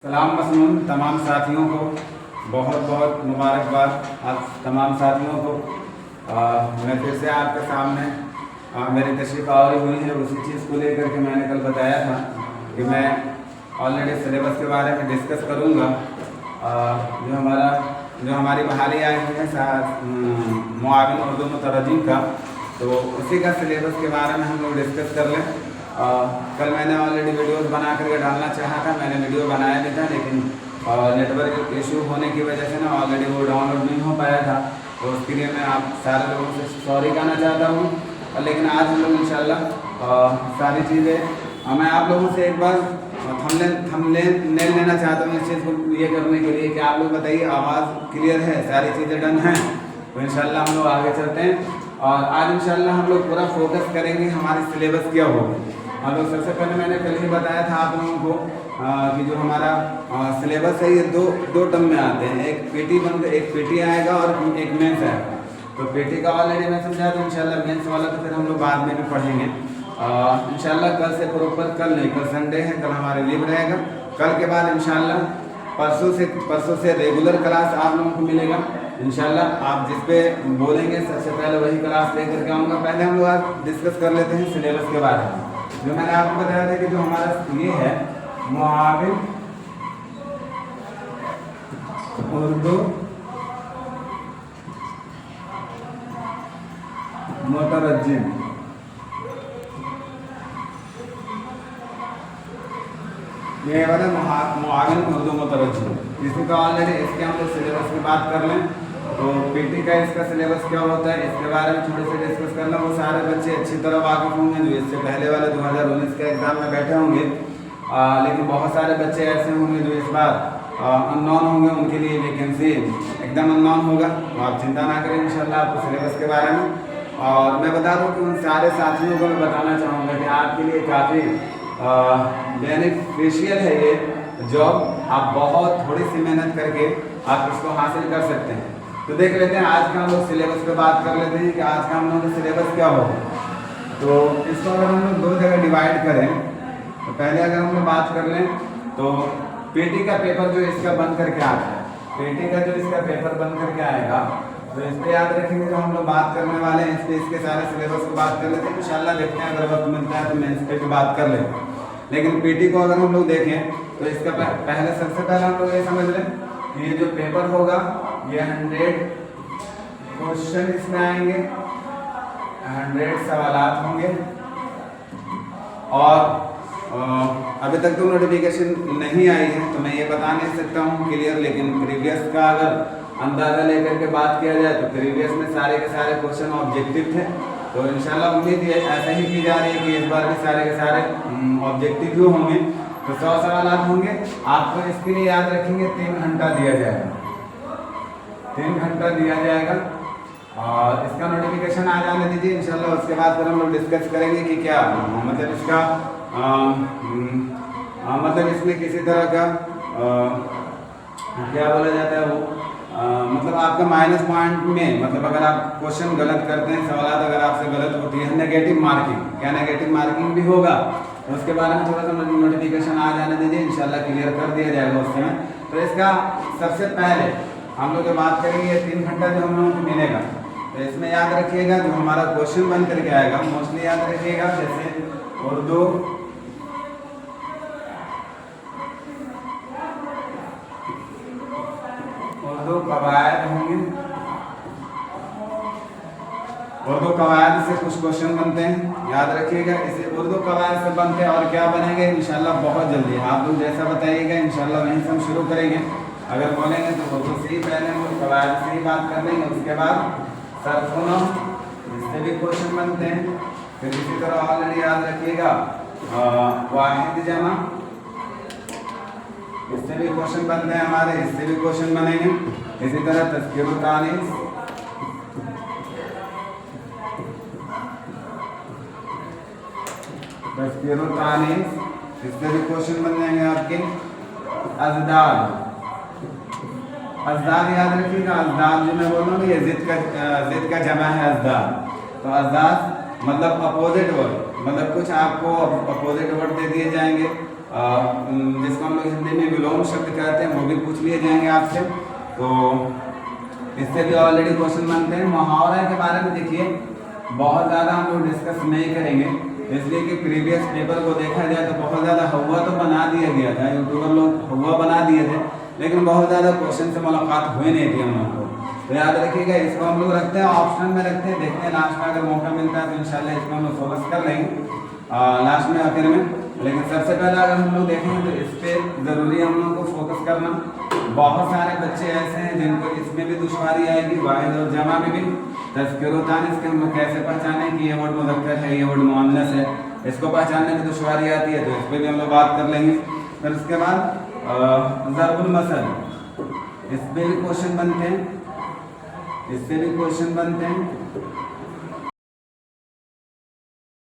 सलाम मसनून तमाम साथियों को बहुत बहुत मुबारकबाद। आप तमाम साथियों को मैं फिर से आपके सामने मेरी तशरीफ़ आवरी हुई है उसी चीज़ को लेकर के मैंने कल बताया था कि मैं ऑलरेडी सिलेबस के बारे में डिस्कस करूँगा। जो हमारी बहाली आई हुई है मुआविन उर्दू मुतरजिम का, तो उसी का सिलेबस के बारे में हम लोग डिस्कस कर लें। कल मैंने ऑलरेडी वीडियोस बना करके डालना चाहा था, मैंने वीडियो बनाया भी था, लेकिन नेटवर्क इशू होने की वजह से ना ऑलरेडी वो डाउनलोड नहीं हो पाया था। तो उसके लिए मैं आप सारे लोगों से सॉरी कहना चाहता हूँ। लेकिन आज हम लोग इंशाल्लाह सारी चीज़ें मैं आप लोगों से एक बार थंबनेल लेना चाहता हूँ इस चीज़ को ये करने के लिए कि आप लोग बताइए आवाज़ क्लियर है, सारी चीज़ें डन हैं। तो इंशाल्लाह हम लोग आगे चलते हैं और आज इंशाल्लाह हम लोग पूरा फोकस करेंगे हमारी सिलेबस क्या होगी। हम लोग सबसे पहले मैंने कल ही बताया था आप लोगों को कि जो हमारा सिलेबस है ये दो टर्म में आते हैं, एक पीटी आएगा और एक मेंस आएगा। तो पीटी का ऑलरेडी मैं समझाया, तो इंशाल्लाह मेंस वाला तो फिर हम लोग बाद में भी पढ़ेंगे इंशाल्लाह। कल से प्रॉपर, कल नहीं, कल संडे है, कल हमारे लीव रहेगा। कल के बाद इंशाल्लाह परसों से रेगुलर क्लास आप लोगों को मिलेगा इंशाल्लाह। आप जिस पे बोलेंगे सबसे पहले वही क्लास लेकर के आऊँगा। पहले हम लोग आज डिस्कस कर लेते हैं सिलेबस के बारे में। जो मैंने आपको बताया था कि जो हमारा ये है मुआविन उर्दू मुतरज्जिम, ये वाला मुआविन उर्दू मुतरज्जिम, इसका ऑलरेडी इसके हम लोग सिलेबस की बात कर लें। तो पीटी का इसका सिलेबस क्या होता है इसके बारे में थोड़े से डिस्कस करना। वो सारे बच्चे अच्छी तरह वाकिफ होंगे जो इससे पहले वाले 2019 के एग्ज़ाम में बैठे होंगे, लेकिन बहुत सारे बच्चे ऐसे होंगे जो इस बार अननोन होंगे, उनके लिए वैकेंसी एकदम अननोन होगा। तो आप चिंता ना करें इंशाल्लाह आपको सिलेबस के बारे में। और मैं बता दूँ कि उन सारे साथियों को मैं बताना चाहूँगा कि आपके लिए काफ़ी बेनिफिशियल है ये जॉब। आप बहुत थोड़ी सी मेहनत करके आप इसको हासिल कर सकते हैं। तो देख लेते हैं आज का हम लोग सिलेबस पे बात कर लेते हैं कि आज का हम लोग का सिलेबस क्या होगा। तो इसको अगर हम लोग दो जगह डिवाइड करें, तो पहले अगर हम लोग बात कर लें तो पीटी का पेपर जो इसका बन करके आता है, पीटी का जो इसका पेपर बन करके आएगा, तो इस पर याद रखेंगे जो हम लोग बात करने वाले हैं इस पर इसके सारे सिलेबस को बात कर लेते हैं इंशाल्लाह। देखते हैं अगर वक्त मिलता है तो मैं इस पर भी बात कर लेते हैं। लेकिन पीटी को अगर हम लोग देखें तो इसका सबसे पहले हम लोग ये समझ लें कि ये जो पेपर होगा ये 100 क्वेश्चन इसमें आएंगे, 100 सवालात होंगे। और अभी तक तो नोटिफिकेशन नहीं आई है तो मैं ये बता नहीं सकता हूँ क्लियर, लेकिन प्रीवियस का अगर अंदाज़ा लेकर के बात किया जाए तो प्रीवियस में सारे के सारे क्वेश्चन ऑब्जेक्टिव थे। तो इंशाल्लाह उम्मीद ये ऐसा ही की जा रही है कि इस बार भी सारे के सारे ऑब्जेक्टिव ही होंगे। तो 100 सवालात होंगे। आपको इसके लिए याद रखेंगे 3 घंटा दिया जाएगा, 3 घंटा दिया जाएगा। और इसका नोटिफिकेशन आ जाने दीजिए इंशाल्लाह। उसके बाद फिर हम लोग डिस्कस करेंगे कि क्या मतलब इसका मतलब इसमें किसी तरह का क्या बोला जाता है वो मतलब आपका माइनस पॉइंट में, मतलब अगर आप क्वेश्चन गलत करते हैं, सवाल अगर आपसे गलत होती है, नेगेटिव मार्किंग, क्या नेगेटिव मार्किंग भी होगा। तो उसके बारे में थोड़ा सा नोटिफिकेशन आ जाने दीजिए इंशाल्लाह, क्लियर कर दिया जाएगा उस समय। तो इसका सबसे पहले हम लोग जो बात करेंगे ये 3 घंटा जो हम लोगों को मिलेगा, तो इसमें याद रखिएगा जो हमारा क्वेश्चन बन करके आएगा मोस्टली याद रखिएगा, जैसे उर्दू कवायद होंगे, उर्दू कवायद से कुछ क्वेश्चन बनते हैं, याद रखिएगा। इसे उर्दू कवायद से बनते हैं और क्या बनेंगे इंशाल्लाह बहुत जल्दी। आप लोग जैसा बताइएगा इंशाल्लाह वहीं से हम शुरू करेंगे। अगर बोलेंगे तो उर्दू से ही पहले हम लोग कवायद से ही बात कर लेंगे, उसके बाद सरफुनो इससे भी क्वेश्चन बनते हैं। फिर इसी तरह ऑलरेडी याद रखिएगा वाहिद जमा, इससे भी क्वेश्चन बनते हैं हमारे, इससे भी क्वेश्चन बनेंगे। इसी तरह तज़किरुत तानीस, तज़किरुत तानीस, इससे भी क्वेश्चन बन जाएंगे आपके। अज़दाद, अज़दाद याद रखिएगा, अज़दाद जो मैं बोल रहा हूँ ये ज़िद का जमा है अज़दाद। तो अज़दाद मतलब अपोजिट वर्ड, मतलब कुछ आपको अपोजिट वर्ड दे दिए जाएंगे जिसको हम लोग हिंदी में विलोम शब्द कहते हैं, वो भी पूछ लिए जाएंगे आपसे। तो इससे भी ऑलरेडी क्वेश्चन बनते हैं। मुहावरा के बारे में देखिए बहुत ज़्यादा हम लोग डिस्कस नहीं करेंगे, इसलिए कि प्रीवियस पेपर को देखा जाए तो बहुत ज़्यादा हुआ तो बना दिया गया था, यूट्यूबर लोग हुआ बना दिए थे, लेकिन बहुत ज़्यादा क्वेश्चन से मुलाकात हुई नहीं थी हम लोग को। तो याद रखिएगा, इसको हम लोग रखते हैं ऑप्शन में रखते हैं, देखते हैं लास्ट में अगर मौका मिलता है तो इंशाल्लाह इसको हम लोग फोकस कर लेंगे लास्ट में आखिर में। लेकिन सबसे पहले अगर हम लोग देखेंगे तो इस पर ज़रूरी हम लोग को फोकस करना। बहुत सारे बच्चे ऐसे हैं जिनको इसमें भी दुश्वारी आएगी, वाहिद और जमा में भी। तज़किर व तानीस के हम लोग कैसे पहचानें कि ये वर्ड मुज़क्कर है, ये वर्ड मुअन्नस है, इसको पहचानने में दुश्वारी आती है, तो इस पर भी हम लोग बात कर लेंगे। फिर उसके बाद ज़रबुल मसल, इस पर भी क्वेश्चन बनते हैं, इससे भी क्वेश्चन बनते हैं।